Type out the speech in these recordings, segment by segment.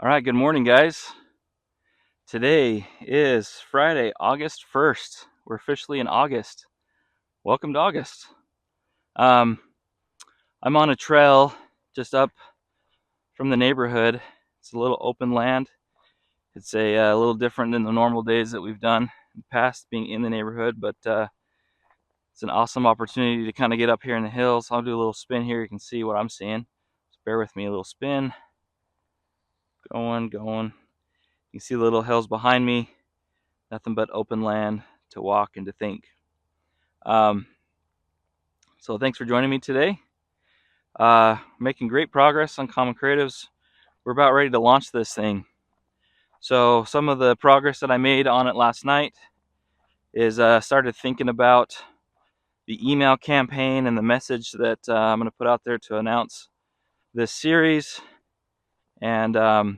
All right, good morning, guys. Today is Friday, August 1st. We're officially in August. Welcome to August. Um, I'm on a trail just up from the neighborhood. It's a little open land. It's a little different than the normal days that we've done in the past being in the neighborhood, but it's an awesome opportunity to kind of get up here in the hills. I'll do a little spin here. You can see what I'm seeing. Just bear with me, a little spin. Going. You can see the little hills behind me. Nothing but open land to walk and to think. Um, so thanks for joining me today. Making great progress on Common Creatives. We're about ready to launch this thing. So some of the progress that I made on it last night is started thinking about the email campaign and the message that I'm going to put out there to announce this series and how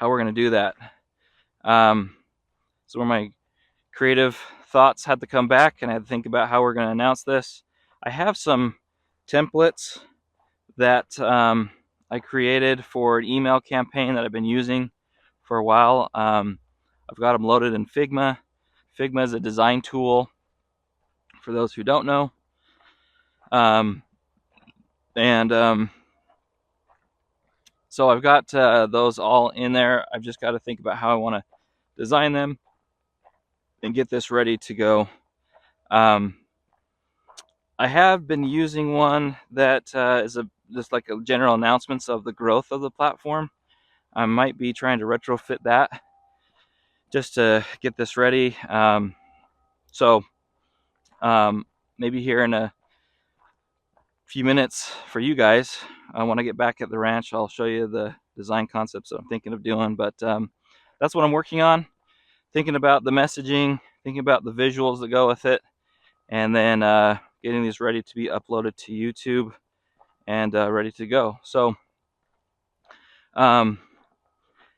we're going to do that. So where my creative thoughts had to come back and I had to think about how we're going to announce this. I have some templates that I created for an email campaign that I've been using for a while. I've got them loaded in Figma. Figma is a design tool for those who don't know. And so I've got those all in there. I've just got to think about how I want to design them and get this ready to go. I have been using one that is just like a general announcements of the growth of the platform. I might be trying to retrofit that just to get this ready. So maybe here in a few minutes for you guys, I want to get back at the ranch. I'll show you the design concepts that I'm thinking of doing. But that's what I'm working on. Thinking about the messaging, thinking about the visuals that go with it, and then getting these ready to be uploaded to YouTube and ready to go. So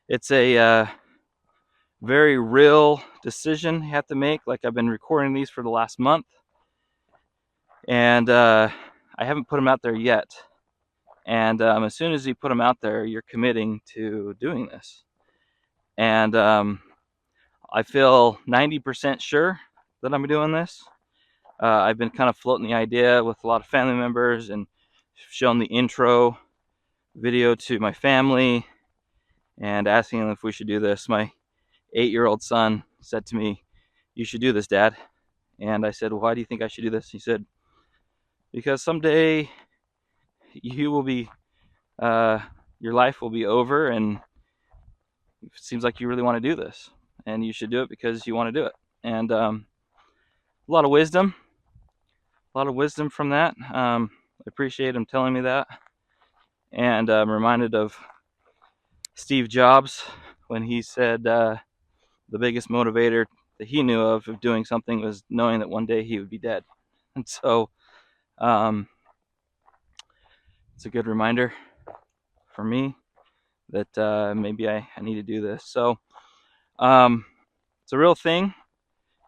it's a very real decision you have to make. Like I've been recording these for the last month, and I haven't put them out there yet. And as soon as you put them out there, you're committing to doing this. And I feel 90% sure that I'm doing this. I've been kind of floating the idea with a lot of family members and shown the intro video to my family and asking them if we should do this. My 8-year-old son said to me, "You should do this, Dad." And I said, "Well, why do you think I should do this?" He said, "Because someday you will be, your life will be over, and it seems like you really want to do this, and you should do it because you want to do it." And a lot of wisdom, from that. I appreciate him telling me that, and I'm reminded of Steve Jobs when he said the biggest motivator that he knew of doing something was knowing that one day he would be dead. And so um, it's a good reminder for me that maybe I need to do this. So it's a real thing.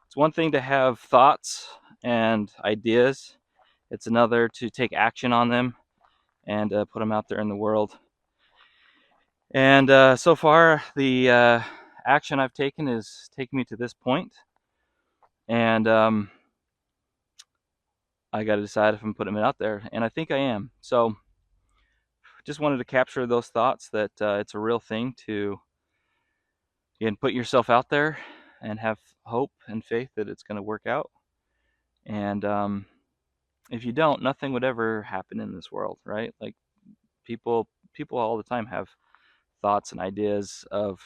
It's one thing to have thoughts and ideas. It's another to take action on them and put them out there in the world. And so far, the action I've taken is taking me to this point. And I got to decide if I'm putting it out there. And I think I am. So just wanted to capture those thoughts that it's a real thing to, again, put yourself out there and have hope and faith that it's going to work out. And if you don't, nothing would ever happen in this world, right? Like people all the time have thoughts and ideas of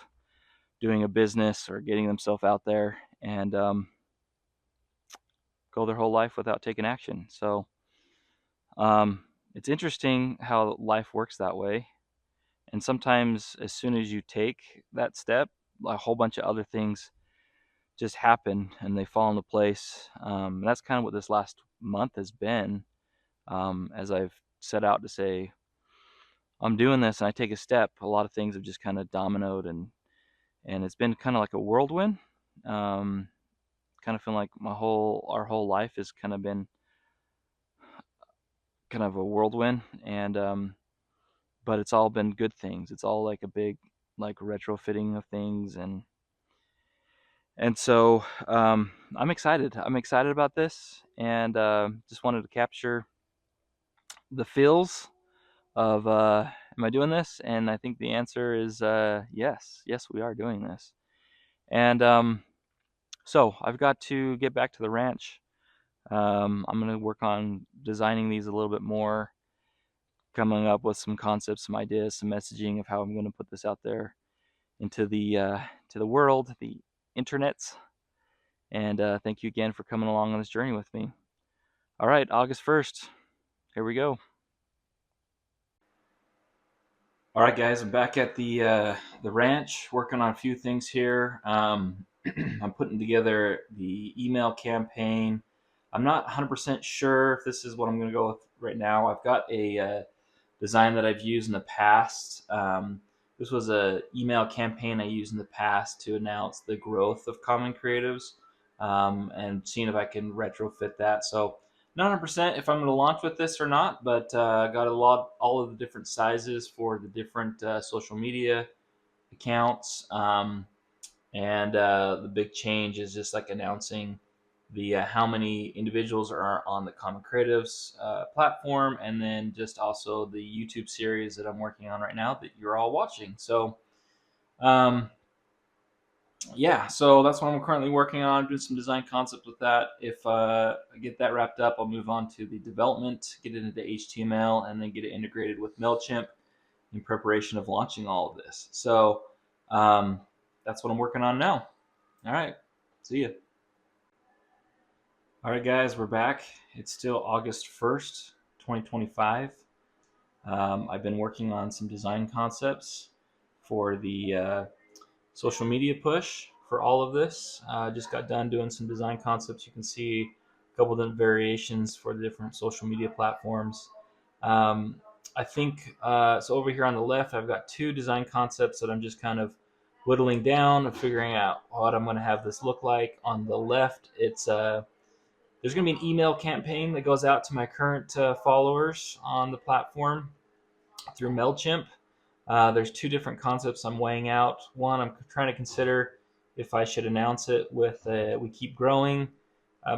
doing a business or getting themselves out there and go their whole life without taking action. So it's interesting how life works that way. And sometimes as soon as you take that step, a whole bunch of other things just happen and they fall into place. That's kind of what this last month has been. As I've set out to say, I'm doing this and I take a step, a lot of things have just kind of dominoed and it's been kind of like a whirlwind. Kind of feeling like our whole life has kind of been kind of a whirlwind. And but it's all been good things. It's all like a big like retrofitting of things, and so I'm excited. I'm excited about this, and just wanted to capture the feels of am I doing this? And I think the answer is yes. Yes, we are doing this. And so I've got to get back to the ranch. I'm going to work on designing these a little bit more, coming up with some concepts, some ideas, some messaging of how I'm going to put this out there into the world, the internets. And thank you again for coming along on this journey with me. All right, August 1st. Here we go. All right, guys, I'm back at the ranch working on a few things here. I'm putting together the email campaign. I'm not 100% sure if this is what I'm going to go with right now. I've got a design that I've used in the past. This was a email campaign I used in the past to announce the growth of Common Creatives, and seeing if I can retrofit that. So not 100% if I'm going to launch with this or not, but got all of the different sizes for the different social media accounts. And the big change is just like announcing the how many individuals are on the Common Creatives platform, and then just also the YouTube series that I'm working on right now that you're all watching. So um, yeah, so that's what I'm currently working on, doing some design concepts with that. If I get that wrapped up, I'll move on to the development, get it into HTML, and then get it integrated with MailChimp in preparation of launching all of this. So that's what I'm working on now. All right, see ya. All right, guys, we're back. It's still August 1st, 2025. I've been working on some design concepts for the social media push for all of this. Just got done doing some design concepts. You can see a couple of different variations for the different social media platforms. Um, I think so. Over here on the left, I've got two design concepts that I'm just kind of whittling down and figuring out what I'm going to have this look like. On the left, it's there's going to be an email campaign that goes out to my current followers on the platform through MailChimp. There's two different concepts I'm weighing out. One, I'm trying to consider if I should announce it with a "We Keep Growing"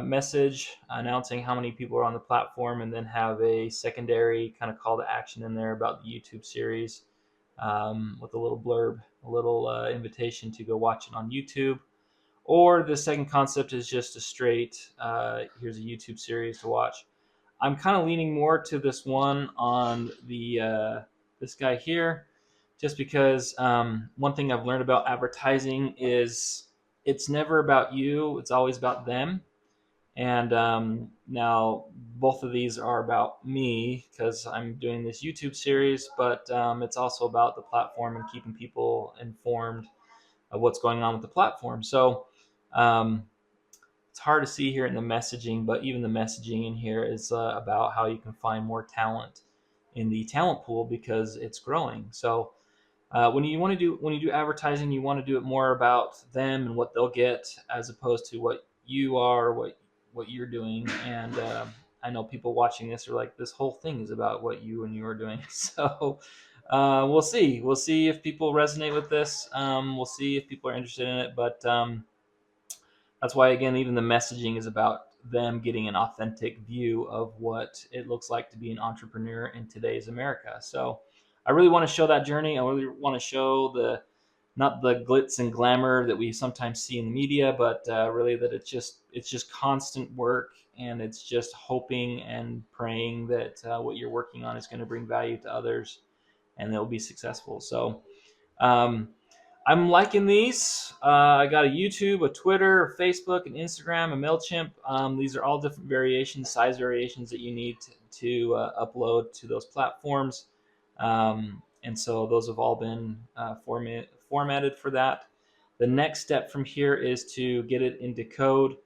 message, announcing how many people are on the platform, and then have a secondary kind of call to action in there about the YouTube series, with a little blurb, a little invitation to go watch it on YouTube. Or the second concept is just a straight, here's a YouTube series to watch. I'm kind of leaning more to this one on the this guy here, just because one thing I've learned about advertising is it's never about you; it's always about them. And now both of these are about me because I'm doing this YouTube series, but it's also about the platform and keeping people informed of what's going on with the platform. So um, it's hard to see here in the messaging, but even the messaging in here is about how you can find more talent in the talent pool because it's growing. So when you do advertising, you want to do it more about them and what they'll get as opposed to what you are, what you're doing. And I know people watching this are like, this whole thing is about what you and you are doing. So we'll see. We'll see if people resonate with this. We'll see if people are interested in it. But that's why, again, even the messaging is about them getting an authentic view of what it looks like to be an entrepreneur in today's America. So I really want to show that journey. I really want to show not the glitz and glamour that we sometimes see in the media, but really that it's just constant work, and it's just hoping and praying that what you're working on is going to bring value to others and they'll be successful. So um, I'm liking these. I got a YouTube, a Twitter, a Facebook, an Instagram, a MailChimp. These are all different variations, size variations that you need to upload to those platforms. And so those have all been formatted for that. The next step from here is to get it into code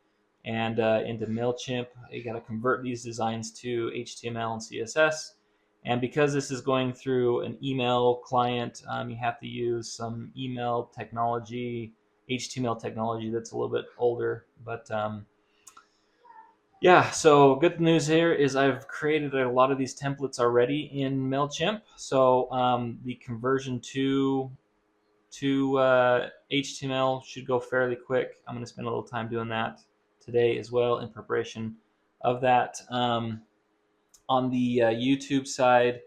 and into MailChimp. You got to convert these designs to HTML and CSS. And because this is going through an email client, you have to use some email technology, HTML technology that's a little bit older. But Yeah, so good news here is I've created a lot of these templates already in MailChimp. So the conversion to HTML should go fairly quick. I'm going to spend a little time doing that today as well in preparation of that. On the YouTube side,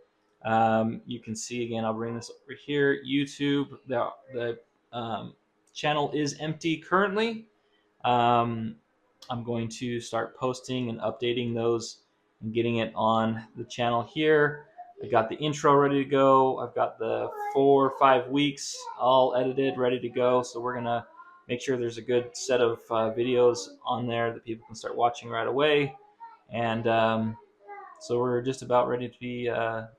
you can see again, I'll bring this over here. YouTube, the channel is empty currently. Um, I'm going to start posting and updating those and getting it on the channel here. I got the intro ready to go. I've got the 4 or 5 weeks all edited, ready to go. So we're gonna make sure there's a good set of videos on there that people can start watching right away. And so we're just about ready to be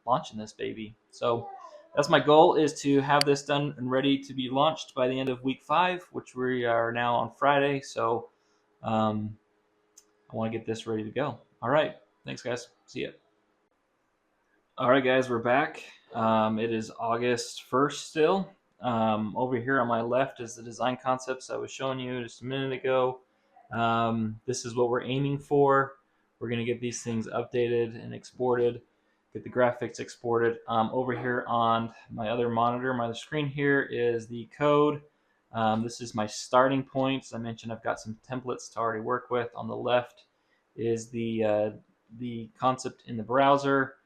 launching this baby. So that's my goal, is to have this done and ready to be launched by the end of week 5, which we are now on Friday. So um, I want to get this ready to go. All right. Thanks, guys. See ya. All right, guys, we're back. It is August 1st still. Over here on my left is the design concepts I was showing you just a minute ago. This is what we're aiming for. We're going to get these things updated and exported, get the graphics exported. Over here on my other monitor, my other screen here, is the code. This is my starting points. I mentioned I've got some templates to already work with. On the left is the concept in the browser.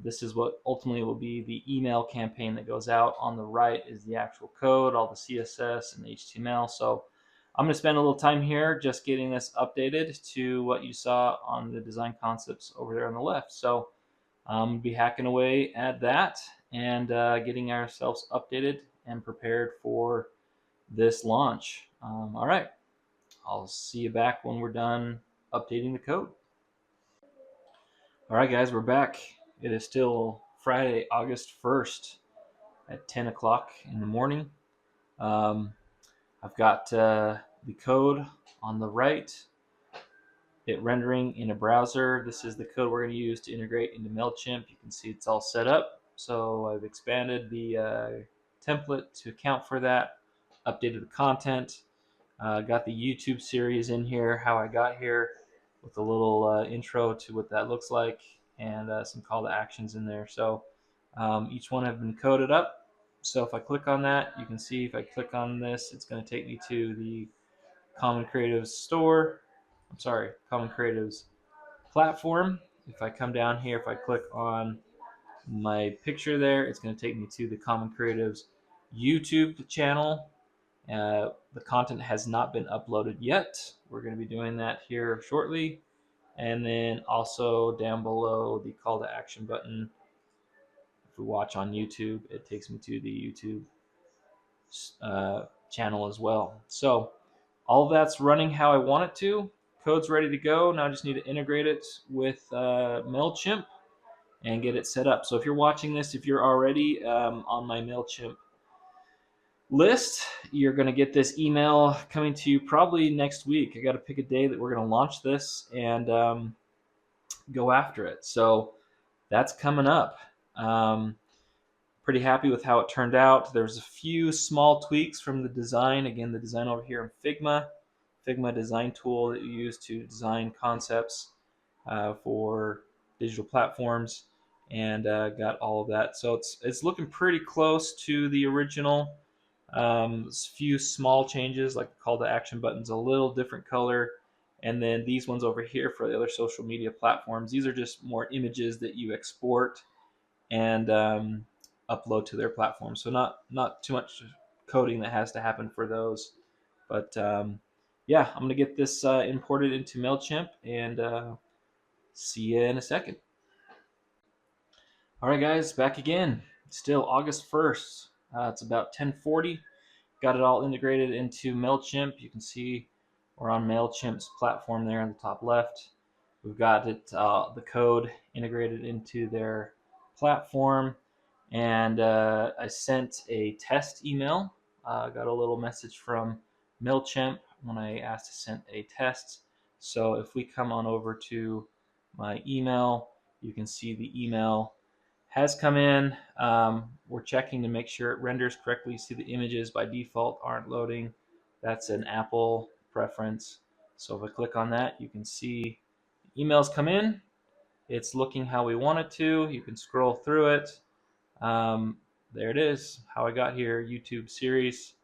This is what ultimately will be the email campaign that goes out. On the right is the actual code, all the CSS and HTML. So I'm going to spend a little time here just getting this updated to what you saw on the design concepts over there on the left. So I'm be hacking away at that and getting ourselves updated and prepared for this launch. All right, I'll see you back when we're done updating the code. All right, guys, we're back. It is still Friday, August 1st at 10 o'clock in the morning. I've got the code on the right, it rendering in a browser. This is the code we're going to use to integrate into MailChimp. You can see it's all set up. So I've expanded the template to account for that, updated the content, got the YouTube series in here, how I got here, with a little intro to what that looks like, and some call to actions in there. So each one have been coded up. So if I click on that, you can see if I click on this, it's going to take me to the Common Creatives store. I'm sorry, Common Creatives platform. If I come down here, if I click on my picture there, it's going to take me to the Common Creatives YouTube channel. The content has not been uploaded yet. We're going to be doing that here shortly. And then also down below, the call to action button. If we watch on YouTube, it takes me to the YouTube channel as well. So all of that's running how I want it to. Code's ready to go. Now I just need to integrate it with MailChimp and get it set up. So if you're watching this, if you're already on my MailChimp list, you're going to get this email coming to you probably next week. I got to pick a day that we're going to launch this and go after it. So that's coming up. Pretty happy with how it turned out. There's a few small tweaks from the design. Again, the design over here in Figma design tool that you use to design concepts for digital platforms, and got all of that. So it's looking pretty close to the original. Few small changes, like the call to action button's a little different color, and then these ones over here for the other social media platforms. These are just more images that you export and upload to their platform. So not too much coding that has to happen for those. But yeah, I'm gonna get this imported into MailChimp and see you in a second. All right, guys, back again. Still August 1st. It's about 10:40. Got it all integrated into MailChimp. You can see we're on MailChimp's platform there in the top left. We've got it, the code integrated into their platform, and I sent a test email. Got a little message from MailChimp when I asked to send a test. So if we come on over to my email, you can see the email has come in. We're checking to make sure it renders correctly. You see the images by default aren't loading. That's an Apple preference. So if I click on that, you can see emails come in. It's looking how we want it to. You can scroll through it. There it is, how I got here, YouTube series,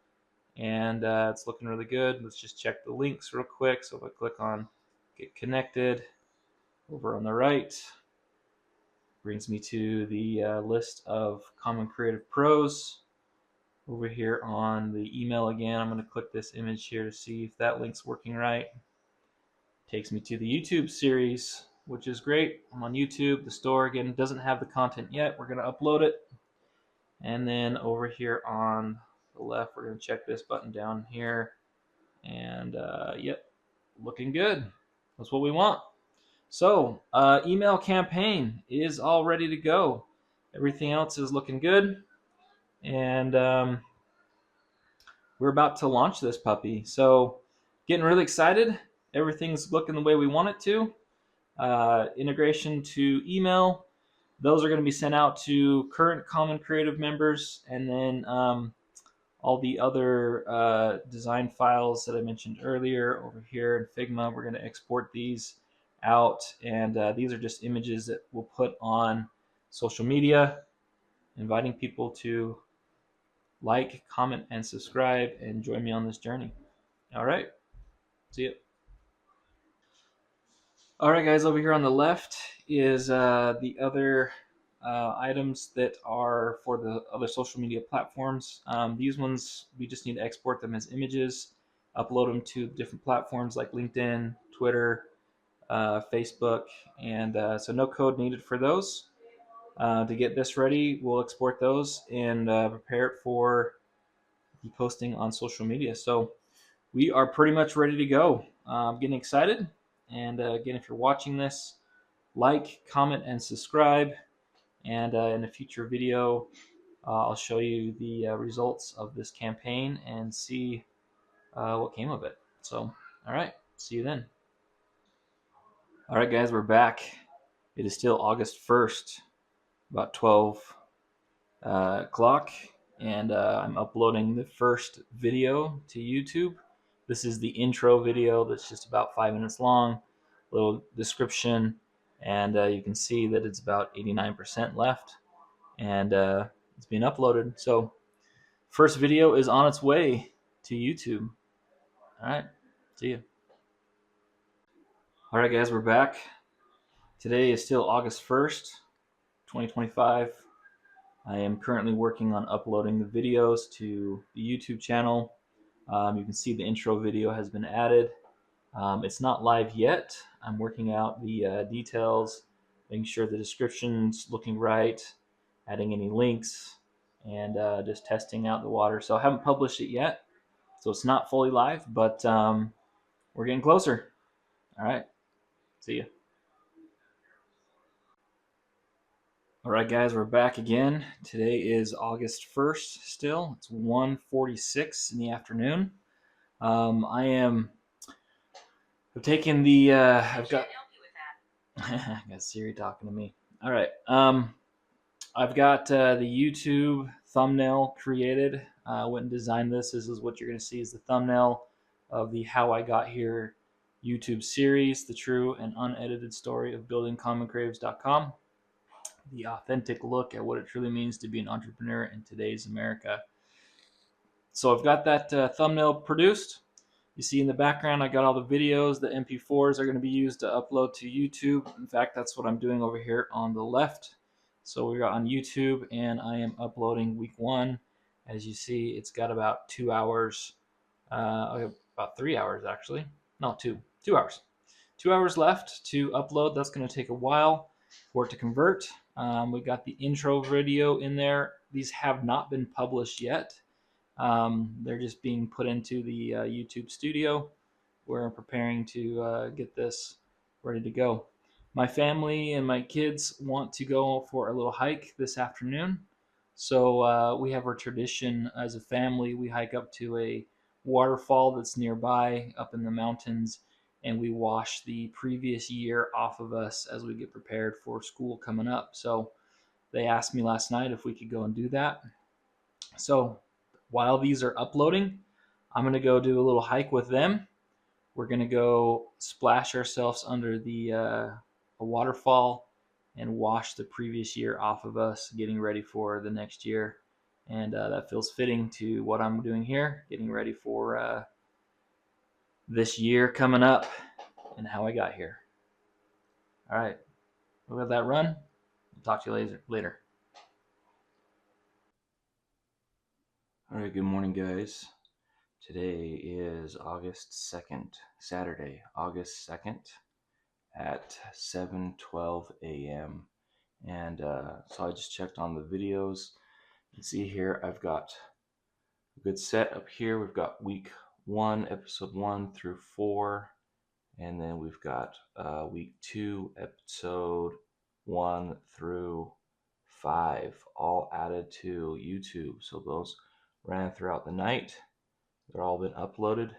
and it's looking really good. Let's just check the links real quick. So if I click on get connected over on the right, brings me to the list of Common Creative Pros. Over here on the email again, I'm going to click this image here to see if that link's working right. Takes me to the YouTube series, which is great. I'm on YouTube. The store again doesn't have the content yet. We're going to upload it. And then over here on the left, we're going to check this button down here. And yep, looking good. That's what we want. So email campaign is all ready to go. Everything else is looking good. And we're about to launch this puppy. So getting really excited. Everything's looking the way we want it to. Integration to email. Those are going to be sent out to current Common Creative members, and then all the other design files that I mentioned earlier over here in Figma. We're going to export these out, and these are just images that we'll put on social media, inviting people to like, comment, and subscribe, and join me on this journey. All right, see you. All right, guys, over here on the left is the other items that are for the other social media platforms. These ones, we just need to export them as images, upload them to different platforms like LinkedIn, Twitter, Facebook, and so no code needed for those. To get this ready, we'll export those and prepare it for the posting on social media. So we are pretty much ready to go. I'm getting excited. And again, if you're watching this, like, comment, and subscribe. And in a future video, I'll show you the results of this campaign and see what came of it. So, all right, see you then. All right, guys, we're back. It is still August 1st, about 12 o'clock, and I'm uploading the first video to YouTube. This is the intro video that's just about 5 minutes long, little description, and you can see that it's about 89% left, and it's being uploaded. So first video is on its way to YouTube. All right, see you. All right, guys, we're back. Today is still August 1st, 2025. I am currently working on uploading the videos to the YouTube channel. You can see the intro video has been added. It's not live yet. I'm working out the details, making sure the description's looking right, adding any links, and just testing out the water. So I haven't published it yet, so it's not fully live, but we're getting closer. All right, see you. All right, guys, we're back again. Today is August 1st still. It's 1:46 in the afternoon. I've taken the, I've got, I got Siri talking to me. All right. I've got the YouTube thumbnail created. I went and designed this. This is what you're going to see is the thumbnail of the How I Got Here YouTube series, the true and unedited story of building commoncreatives.com. The authentic look at what it truly means to be an entrepreneur in today's America. So I've got that thumbnail produced. You see in the background, I got all the videos. The MP4s are going to be used to upload to YouTube. In fact, that's what I'm doing over here on the left. So we're on YouTube, and I am uploading week 1. As you see, it's got about 2 hours, about 3 hours actually. No, 2 hours. 2 hours left to upload. That's going to take a while for it to convert. We got the intro video in there. These have not been published yet. They're just being put into the YouTube studio where I'm preparing to get this ready to go. My family and my kids want to go for a little hike this afternoon. So we have our tradition as a family. We hike up to a waterfall that's nearby up in the mountains, and we wash the previous year off of us as we get prepared for school coming up. So they asked me last night if we could go and do that. So while these are uploading, I'm going to go do a little hike with them. we're gonna go splash ourselves under the a waterfall and wash the previous year off of us, getting ready for the next year. And that feels fitting to what I'm doing here, getting ready for this year coming up and how I got here. All right, we'll let that run. I'll talk to you later. All right, good morning, guys. Today is August 2nd, Saturday, August 2nd at 7:12 a.m. And so I just checked on the videos. You can see here I've got a good set up here. We've got week 1, episode 1 through 4. And then we've got week 2, episode 1 through 5, all added to YouTube. So those ran throughout the night. They're all been uploaded,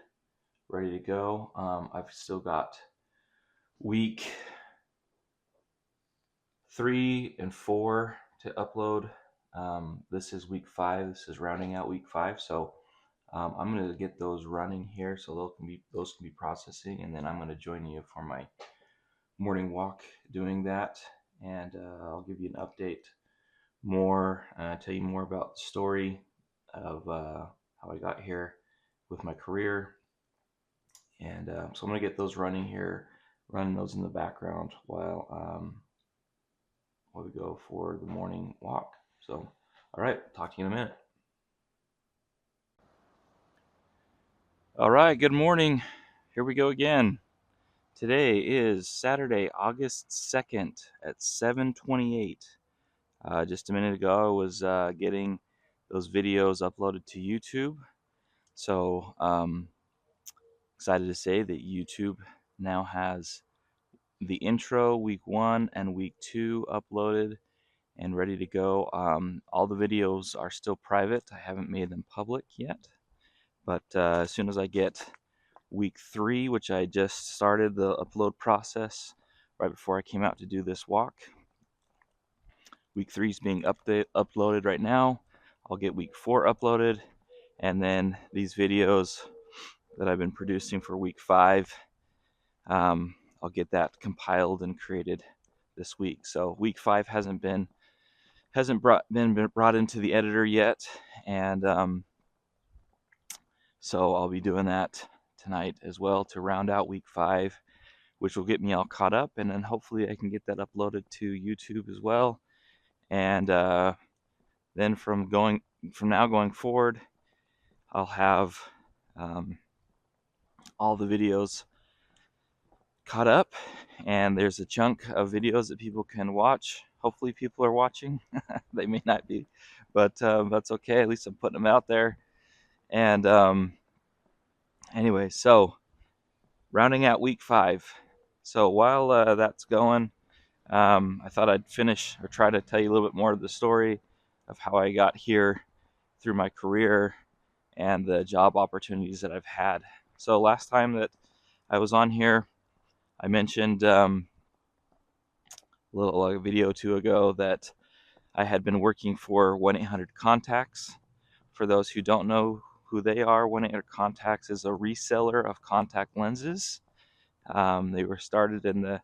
ready to go. I've still got week 3 and 4 to upload. This is week 5. This is rounding out week 5. So I'm going to get those running here, so those can be processing, and then I'm going to join you for my morning walk doing that, and I'll give you an update more, tell you more about the story of how I got here with my career. And so I'm going to get those running here, running those in the background while we go for the morning walk. So, all right, talk to you in a minute. All right, good morning. Here we go again. Today is Saturday, August 2nd at 7:28. Just a minute ago, I was getting those videos uploaded to YouTube. So excited to say that YouTube now has the intro, week 1 and week 2 uploaded and ready to go. All the videos are still private. I haven't made them public yet. But as soon as I get week 3, which I just started the upload process right before I came out to do this walk. Week 3 is being uploaded right now. I'll get week 4 uploaded, and then these videos that I've been producing for week 5, I'll get that compiled and created this week. So week 5 hasn't been brought into the editor yet, and so I'll be doing that tonight as well to round out week 5, which will get me all caught up, and then hopefully I can get that uploaded to YouTube as well. And then from now going forward, I'll have all the videos caught up, and there's a chunk of videos that people can watch. Hopefully people are watching. They may not be, but that's okay. At least I'm putting them out there. And anyway, so rounding out week 5. So while that's going, I thought I'd finish or try to tell you a little bit more of the story of how I got here through my career and the job opportunities that I've had. So last time that I was on here, I mentioned a video or two ago that I had been working for 1-800-CONTACTS. For those who don't know who they are, 1-800-CONTACTS is a reseller of contact lenses. They were started in the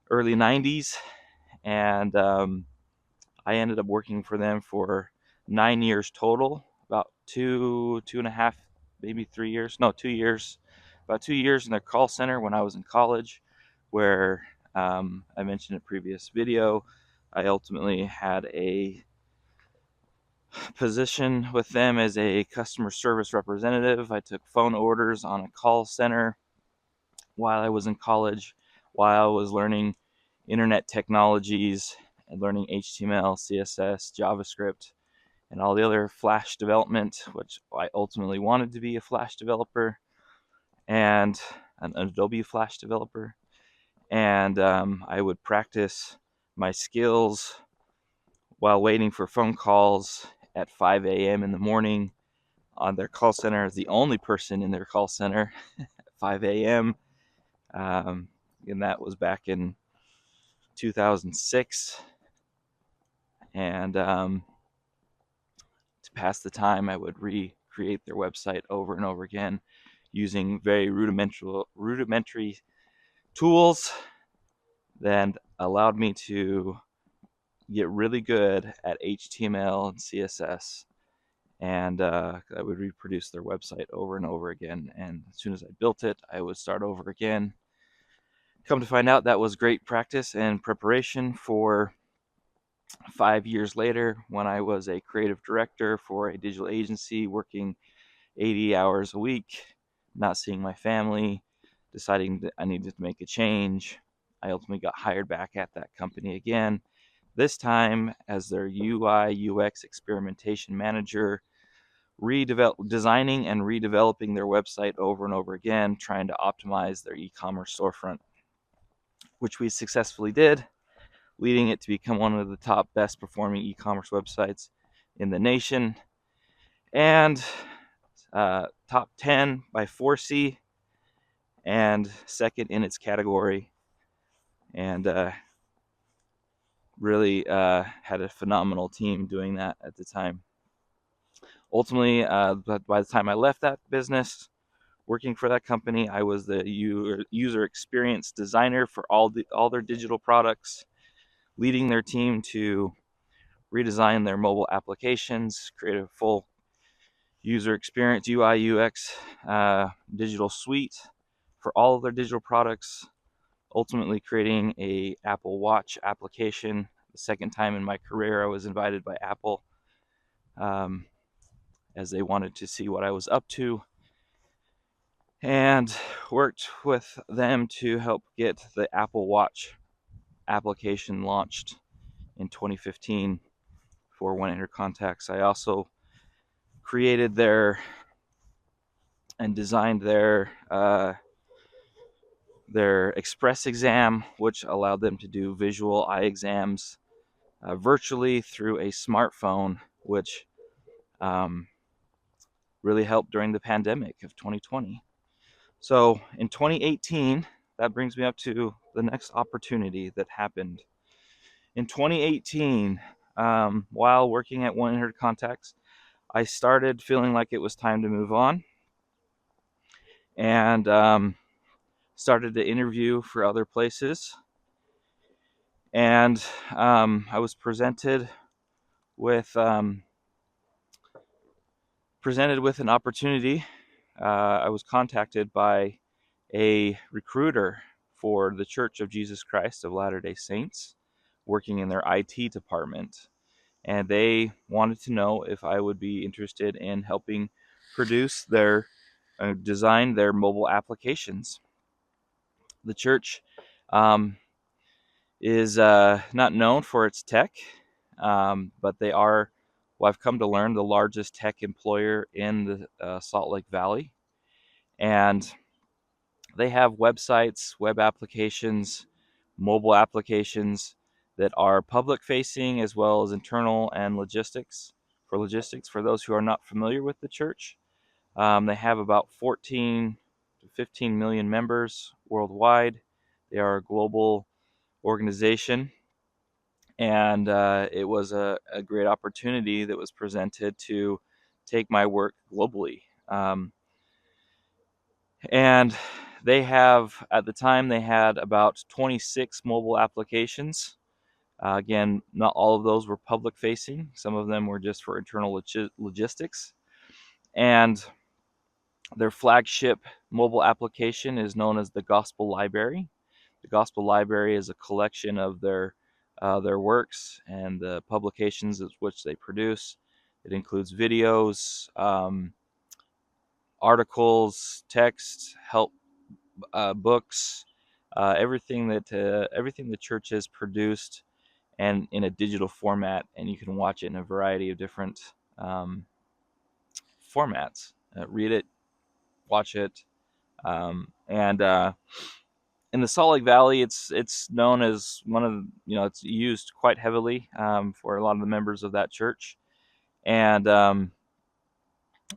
early 90s, and I ended up working for them for 9 years total, about 2.5, maybe 3 years. No, 2 years. About 2 years in their call center when I was in college, where I mentioned in a previous video, I ultimately had a position with them as a customer service representative. I took phone orders on a call center while I was in college, while I was learning internet technologies and learning HTML, CSS, JavaScript, and all the other Flash development, which I ultimately wanted to be a Flash developer and an Adobe Flash developer. And I would practice my skills while waiting for phone calls at 5 a.m. in the morning on their call center as the only person in their call center at 5 a.m. And that was back in 2006. And to pass the time, I would recreate their website over and over again using very rudimentary tools that allowed me to get really good at HTML and CSS. And I would reproduce their website over and over again. And as soon as I built it, I would start over again. Come to find out, that was great practice and preparation for 5 years later when I was a creative director for a digital agency, working 80 hours a week, not seeing my family, deciding that I needed to make a change. I ultimately got hired back at that company again, this time as their UI UX experimentation manager, designing and redeveloping their website over and over again, trying to optimize their e-commerce storefront, which we successfully did, leading it to become one of the top best performing e-commerce websites in the nation, and top 10 by 4C, and second in its category, and really had a phenomenal team doing that at the time. Ultimately, but by the time I left that business, working for that company, I was the user experience designer for all their digital products, leading their team to redesign their mobile applications, create a full user experience UI UX digital suite for all of their digital products, ultimately creating a Apple Watch application. The second time in my career I was invited by Apple, as they wanted to see what I was up to, and worked with them to help get the Apple Watch application launched in 2015 for 1-800-CONTACTS. I also created and designed their Express exam, which allowed them to do visual eye exams virtually through a smartphone, which really helped during the pandemic of 2020. So in 2018, that brings me up to the next opportunity that happened. In 2018, while working at 1-800-CONTACTS, I started feeling like it was time to move on, and started to interview for other places. And I was presented with an opportunity. I was contacted by a recruiter for the Church of Jesus Christ of Latter-day Saints, working in their IT department, and they wanted to know if I would be interested in helping produce design their mobile applications. The church is not known for its tech, but they are, well, I've come to learn, the largest tech employer in the Salt Lake Valley. And they have websites, web applications, mobile applications that are public facing, as well as internal and logistics. For those who are not familiar with the church, they have about 14 to 15 million members worldwide. They are a global organization, and it was a great opportunity that was presented to take my work globally. And at the time, they had about 26 mobile applications. Again, not all of those were public facing. Some of them were just for internal logistics. And their flagship mobile application is known as the Gospel Library. The Gospel Library is a collection of their works and the publications which they produce. It includes videos, articles, text, help books, everything the church has produced, and in a digital format, and you can watch it in a variety of different formats. Read it, watch it, and in the Salt Lake Valley, it's known as one of it's used quite heavily for a lot of the members of that church, and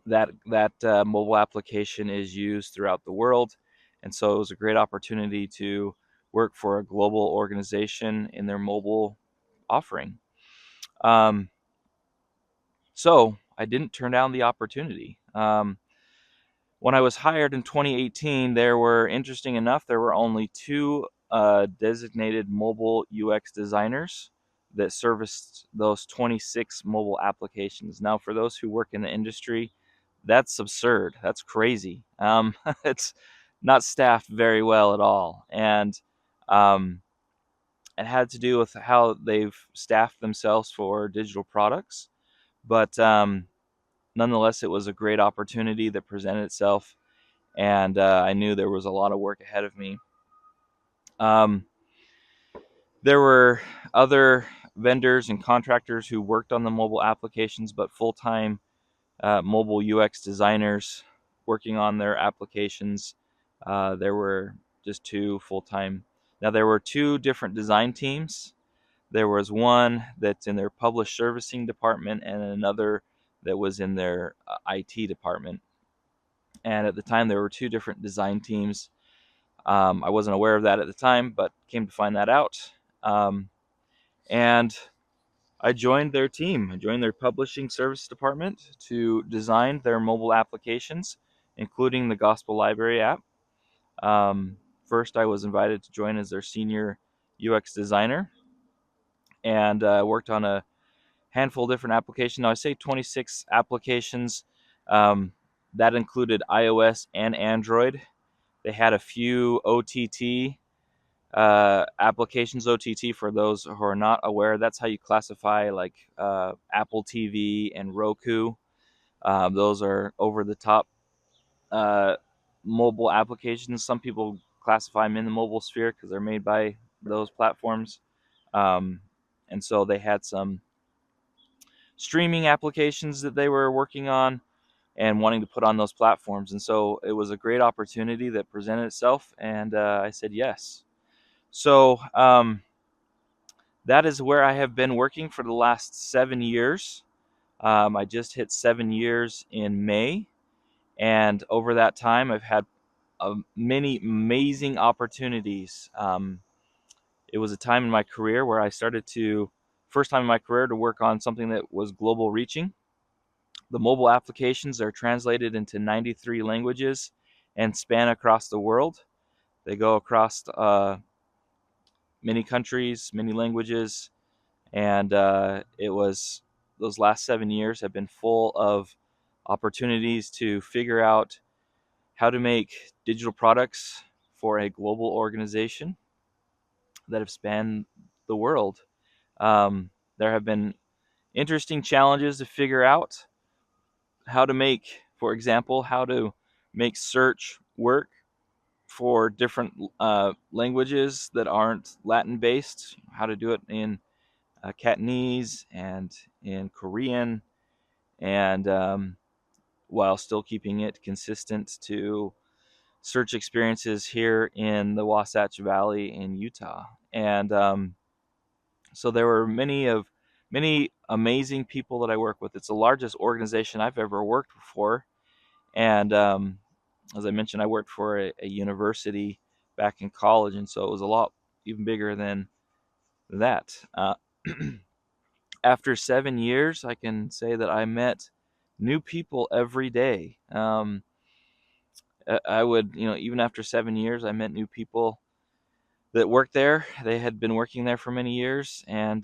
that mobile application is used throughout the world, and so it was a great opportunity to work for a global organization in their mobile offering. So I didn't turn down the opportunity. When I was hired in 2018, there were, interesting enough, there were only two designated mobile UX designers that serviced those 26 mobile applications. Now, for those who work in the industry, that's absurd. That's crazy. It's not staffed very well at all, and um, it had to do with how they've staffed themselves for digital products. But nonetheless, it was a great opportunity that presented itself, and I knew there was a lot of work ahead of me. Um, there were other vendors and contractors who worked on the mobile applications, but full-time mobile UX designers working on their applications. There were just two full-time. Now, there were two different design teams. There was one that's in their publish servicing department and another that was in their IT department. And at the time, there were two different design teams. I wasn't aware of that at the time, but came to find that out. And I joined their team. I joined their publishing service department to design their mobile applications, including the Gospel Library app. First, I was invited to join as their senior UX designer, and worked on a handful of different applications. Now, I say 26 applications. That included iOS and Android. They had a few OTT applications. OTT, for those who are not aware, that's how you classify like Apple TV and Roku. Those are over the top mobile applications. Some people classify them in the mobile sphere because they're made by those platforms. Um, and so they had some streaming applications that they were working on and wanting to put on those platforms. And so it was a great opportunity that presented itself, and I said yes. So that is where I have been working for the last 7 years. I just hit 7 years in May, and over that time, I've had many amazing opportunities. It was a time in my career where I started to, first time in my career, to work on something that was global reaching. The mobile applications are translated into 93 languages and span across the world. They go across many countries, many languages, and it was, those last 7 years have been full of opportunities to figure out how to make digital products for a global organization that have spanned the world. There have been interesting challenges to figure out how to make, for example, how to make search work for different languages that aren't Latin based, how to do it in Cantonese and in Korean, and while still keeping it consistent to search experiences here in the Wasatch Valley in Utah. And so there were many amazing people that I work with. It's the largest organization I've ever worked for, and as I mentioned, I worked for a university back in college, and so it was a lot even bigger than that. After 7 years, I can say that I met new people every day. I would, even after 7 years, I met new people that worked there. They had been working there for many years, and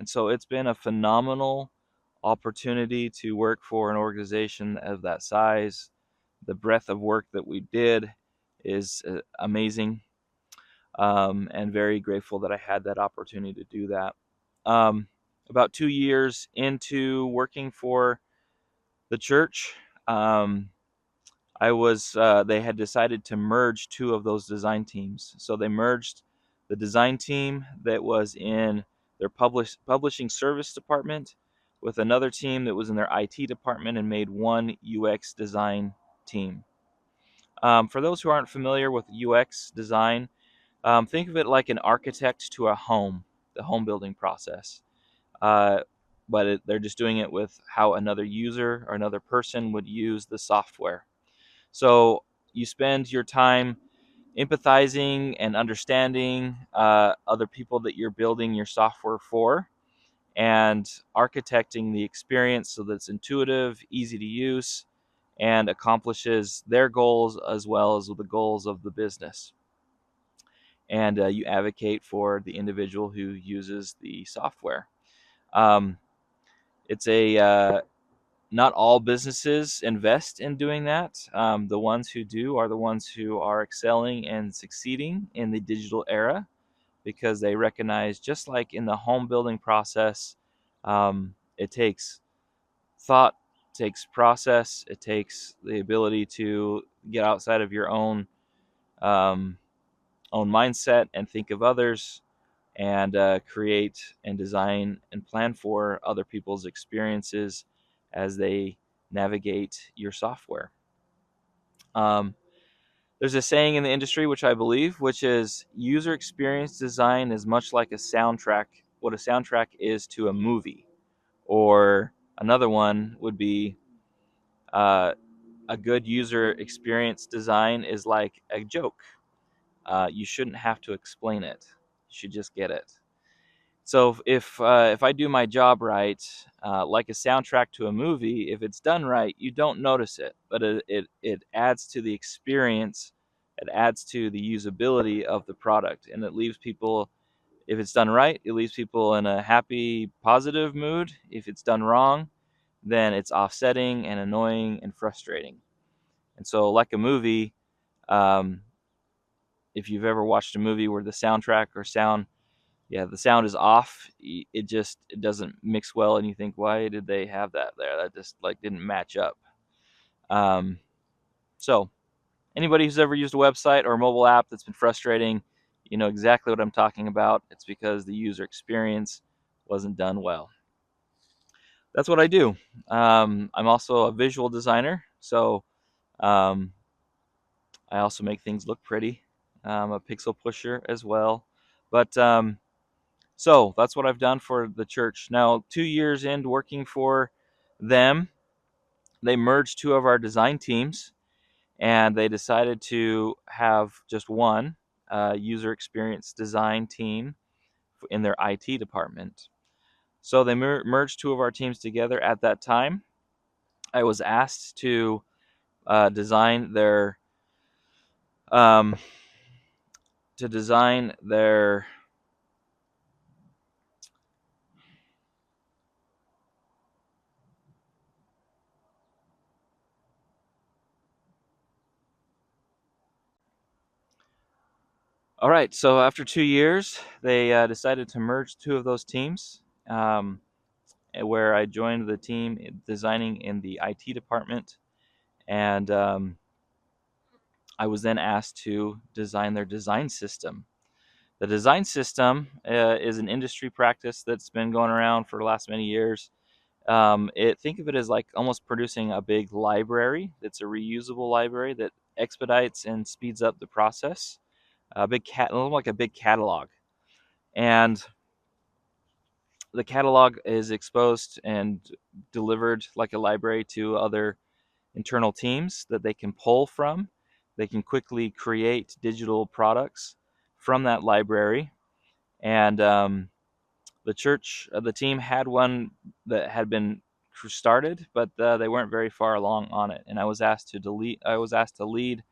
so it's been a phenomenal opportunity to work for an organization of that size. The breadth of work that we did is amazing, and very grateful that I had that opportunity to do that. About 2 years into working for the church, they had decided to merge two of those design teams. So they merged the design team that was in their publishing service department with another team that was in their IT department, and made one UX design team. For those who aren't familiar with UX design, think of it like an architect to a home, the home building process. Uh, but they're just doing it with how another user or another person would use the software. So you spend your time empathizing and understanding other people that you're building your software for, and architecting the experience so that it's intuitive, easy to use, and accomplishes their goals as well as the goals of the business. And you advocate for the individual who uses the software. Um, it's a Not all businesses invest in doing that. The ones who do are the ones who are excelling and succeeding in the digital era, because they recognize, just like in the home building process, it takes thought, it takes process, it takes the ability to get outside of your um, own mindset and think of others, and create and design and plan for other people's experiences as they navigate your software. Um, there's a saying in the industry, which I believe, which is user experience design is much like a soundtrack, what a soundtrack is to a movie. Or another one would be uh, a good user experience design is like a joke. You shouldn't have to explain it, you should just get it. So if I do my job right, like a soundtrack to a movie, if it's done right, you don't notice it, but it adds to the experience, it adds to the usability of the product, and it leaves people. If it's done right, it leaves people in a happy, positive mood. If it's done wrong, then it's offsetting and annoying and frustrating. And so, like a movie, um, if you've ever watched a movie where the soundtrack or sound the sound is off, it doesn't mix well, and you think, why did they have that there? That just like didn't match up. um, so anybody who's ever used a website or a mobile app that's been frustrating, you know exactly what I'm talking about. It's because the user experience wasn't done well. That's what I do. I'm also a visual designer, so um, I also make things look pretty. I'm a pixel pusher as well. But So that's what I've done for the church. Now, 2 years into working for them, they merged two of our design teams, and they decided to have just one user experience design team in their IT department. So they merged two of our teams together at that time. I was asked to design their um, to design their All right, so after 2 years, they decided to merge two of those teams, where I joined the team designing in the IT department, and I was then asked to design their design system. The design system is an industry practice that's been going around for the last many years. Think of it as like almost producing a big library that's a reusable library that expedites and speeds up the process. Like a big catalog, and the catalog is exposed and delivered like a library to other internal teams that they can pull from. They can quickly create digital products from that library. And the team had one that had been started, but they weren't very far along on it. And I was asked to lead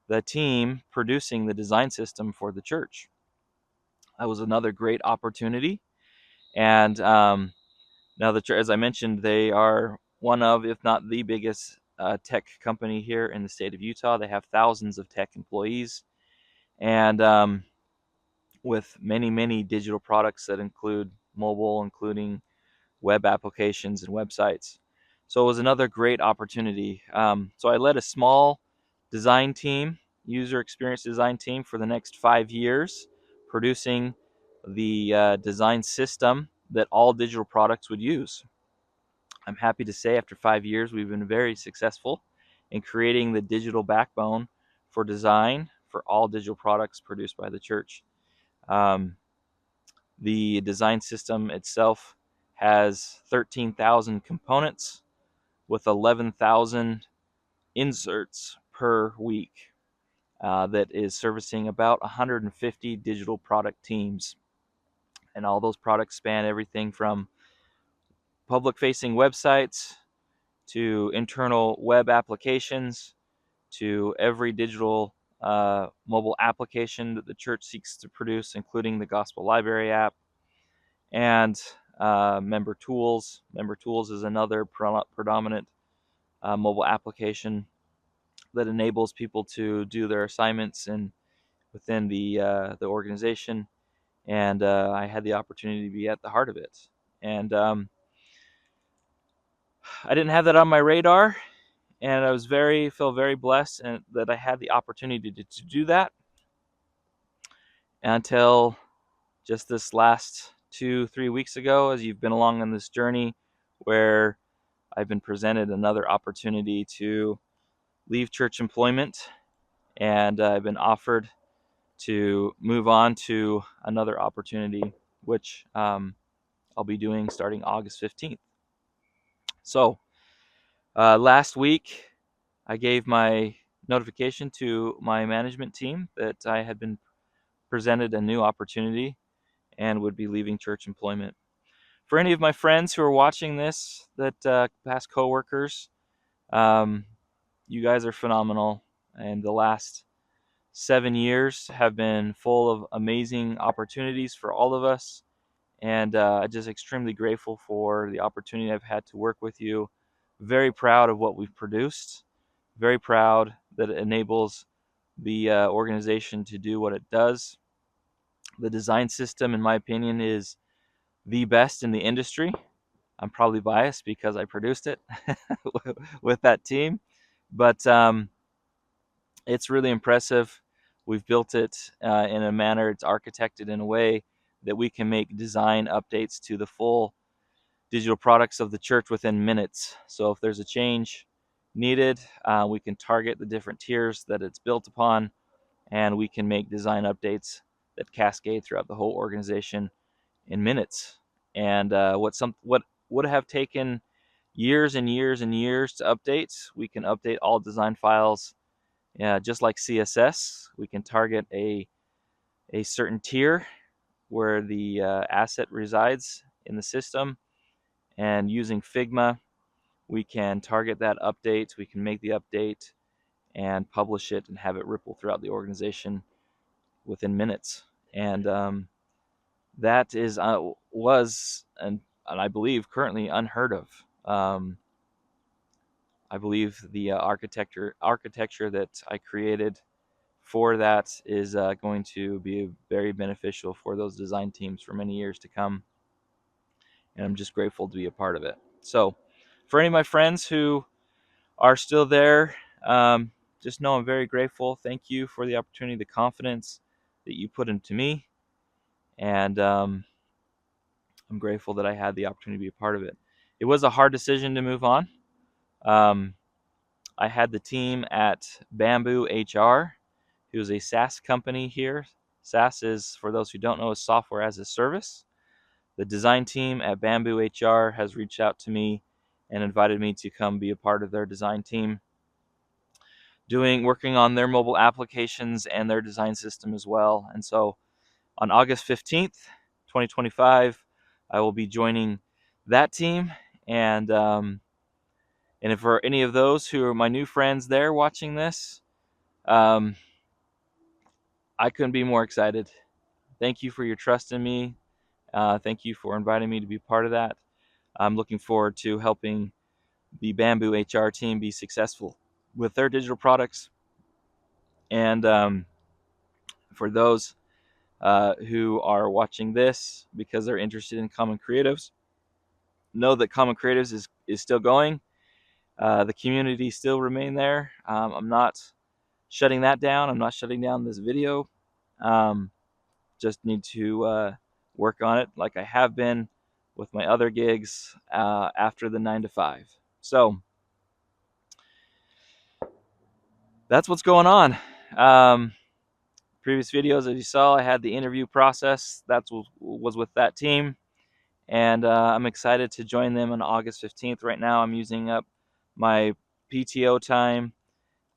the team producing the design system for the church. That was another great opportunity. And now, as I mentioned, they are one of, if not the biggest tech company here in the state of Utah. They have thousands of tech employees, and with many, many digital products that include mobile, including web applications and websites. So it was another great opportunity. So I led a small design team, user experience design team, for the next 5 years, producing the design system that all digital products would use. I'm happy to say after 5 years, we've been very successful in creating the digital backbone for design for all digital products produced by the church. Um, the design system itself has 13,000 components with 11,000 inserts per week, that is servicing about 150 digital product teams. And all those products span everything from public facing websites to internal web applications, to every digital mobile application that the church seeks to produce, including the Gospel Library app, and Member Tools. Member Tools is another predominant mobile application that enables people to do their assignments and within the organization. And I had the opportunity to be at the heart of it. And I didn't have that on my radar, and I was feel very blessed and that I had the opportunity to do that until just this last 2-3 weeks ago, as you've been along on this journey where I've been presented another opportunity to leave church employment, and I've been offered to move on to another opportunity, which I'll be doing starting August 15th. So last week, I gave my notification to my management team that I had been presented a new opportunity and would be leaving church employment. For any of my friends who are watching this, that past coworkers, you guys are phenomenal, and the last 7 years have been full of amazing opportunities for all of us, and just extremely grateful for the opportunity I've had to work with you. Very proud of what we've produced. Very proud that it enables the organization to do what it does. The design system, in my opinion, is the best in the industry. I'm probably biased because I produced it with that team, but it's really impressive. We've built it in a manner, it's architected in a way that we can make design updates to the full digital products of the church within minutes. So if there's a change needed, we can target the different tiers that it's built upon, and we can make design updates that cascade throughout the whole organization in minutes. And what would have taken years and years and years to update, we can update all design files just like CSS. We can target a certain tier where the asset resides in the system, and using Figma, we can target that update. We can make the update and publish it and have it ripple throughout the organization within minutes. And that is was and I believe currently unheard of. I believe the architecture that I created for that is going to be very beneficial for those design teams for many years to come, and I'm just grateful to be a part of it. So for any of my friends who are still there, just know I'm very grateful. Thank you for the opportunity, the confidence that you put into me, and I'm grateful that I had the opportunity to be a part of it. It was a hard decision to move on. I had the team at Bamboo HR, who's a SaaS company here. SaaS is, for those who don't know, is software as a service. The design team at Bamboo HR has reached out to me and invited me to come be a part of their design team, working on their mobile applications and their design system as well. And so on August 15th, 2025, I will be joining that team. And if for any of those who are my new friends there watching this, I couldn't be more excited. Thank you for your trust in me. Thank you for inviting me to be part of that. I'm looking forward to helping the Bamboo HR team be successful with their digital products. And for those who are watching this because they're interested in Common Creatives, know that Common Creatives is still going. The community still remain there. I'm not shutting that down. I'm not shutting down this video. Just need to work on it like I have been with my other gigs after the 9 to 5. So that's what's going on. Previous videos, as you saw, I had the interview process. That was with that team. And I'm excited to join them on August 15th. Right now, I'm using up my PTO time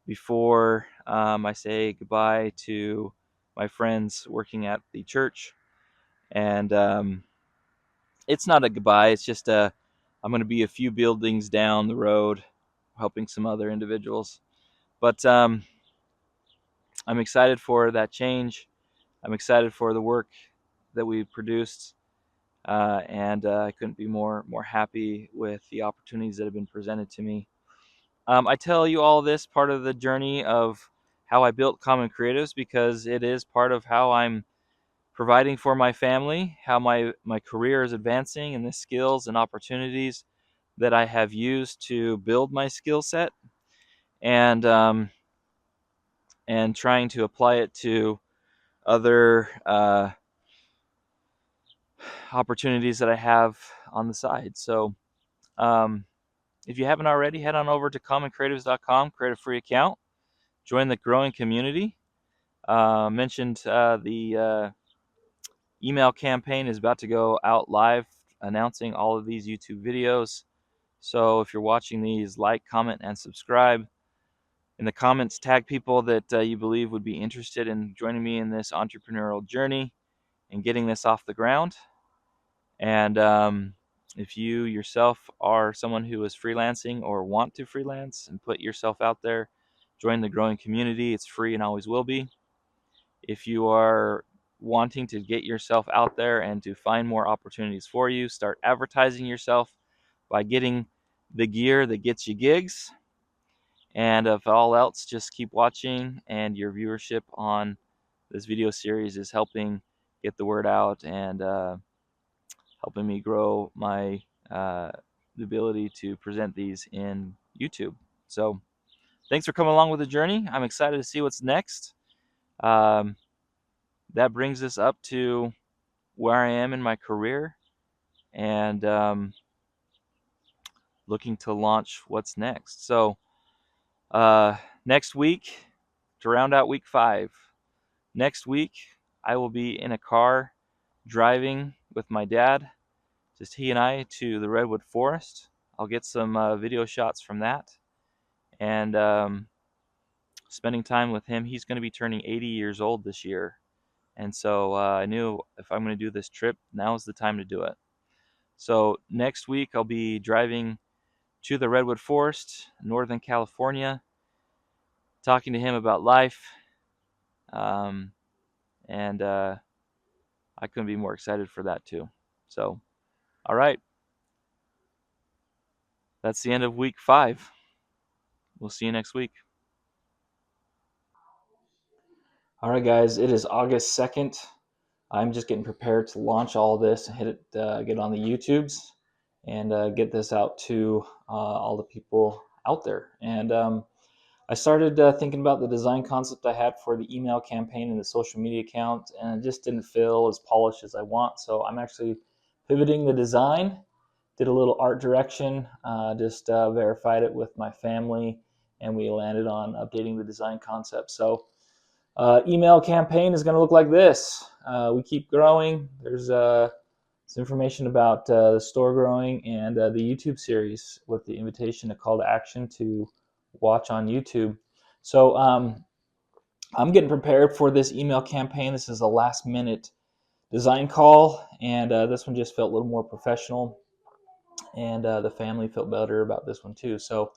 before I say goodbye to my friends working at the church. And it's not a goodbye. It's just I'm going to be a few buildings down the road helping some other individuals. But I'm excited for that change. I'm excited for the work that we've produced, and I couldn't be more happy with the opportunities that have been presented to me. I tell you all this part of the journey of how I built Common Creatives because it is part of how I'm providing for my family, how my career is advancing, and the skills and opportunities that I have used to build my skill set, and trying to apply it to other opportunities that I have on the side. So if you haven't already, head on over to commoncreatives.com, create a free account, join the growing community. Mentioned the email campaign is about to go out live announcing all of these YouTube videos. So if you're watching these, like, comment, and subscribe. In the comments, tag people that you believe would be interested in joining me in this entrepreneurial journey and getting this off the ground. And if you yourself are someone who is freelancing or want to freelance and put yourself out there, join the growing community. It's free and always will be. If you are wanting to get yourself out there and to find more opportunities for you, start advertising yourself by getting the gear that gets you gigs. And if all else, just keep watching, and your viewership on this video series is helping get the word out and helping me grow my the ability to present these in YouTube. So thanks for coming along with the journey. I'm excited to see what's next. That brings us up to where I am in my career, and looking to launch what's next. So next week, to round out week 5, next week I will be in a car driving with my dad, just he and I, to the Redwood Forest. I'll get some video shots from that, and spending time with him. He's going to be turning 80 years old this year, and so I knew if I'm going to do this trip, now's the time to do it. So next week I'll be driving to the Redwood Forest, Northern California, talking to him about life, and I couldn't be more excited for that too. So, all right, that's the end of week 5. We'll see you next week. All right, guys, it is August 2nd. I'm just getting prepared to launch all this and get on the YouTubes and get this out to all the people out there. And I started thinking about the design concept I had for the email campaign and the social media account, and it just didn't feel as polished as I want. So I'm actually pivoting the design, did a little art direction, just verified it with my family, and we landed on updating the design concept. So email campaign is going to look like this. We keep growing. There's some information about the store growing and the YouTube series with the invitation, a call to action to watch on YouTube. So I'm getting prepared for this email campaign. This is a last minute design call, and this one just felt a little more professional, and the family felt better about this one too. So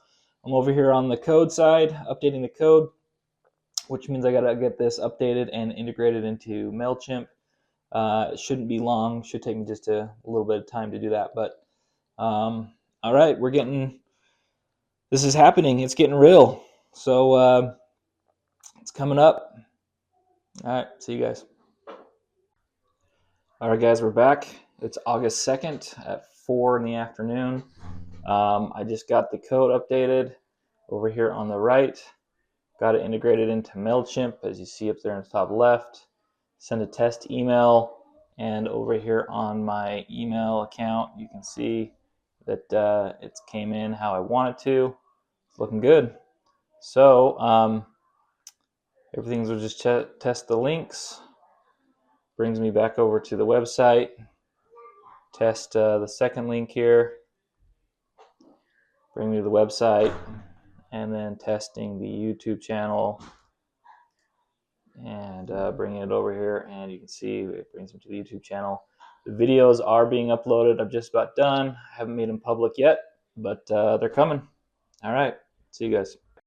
I'm over here on the code side, updating the code, which means I got to get this updated and integrated into MailChimp. It shouldn't be long. Should take me just a little bit of time to do that. But all right, this is happening. It's getting real. So it's coming up. All right, see you guys. All right, guys, we're back. It's August 2nd at 4 in the afternoon. I just got the code updated over here on the right. Got it integrated into MailChimp, as you see up there in the top left. Send a test email, and over here on my email account, you can see that it came in how I want it to. It's looking good. So everything's will just test the links. Brings me back over to the website. Test the second link here. Bring me to the website, and then testing the YouTube channel, and bringing it over here, and you can see it brings me to the YouTube channel. The videos are being uploaded. I'm just about done. I haven't made them public yet, but they're coming. All right. See you guys.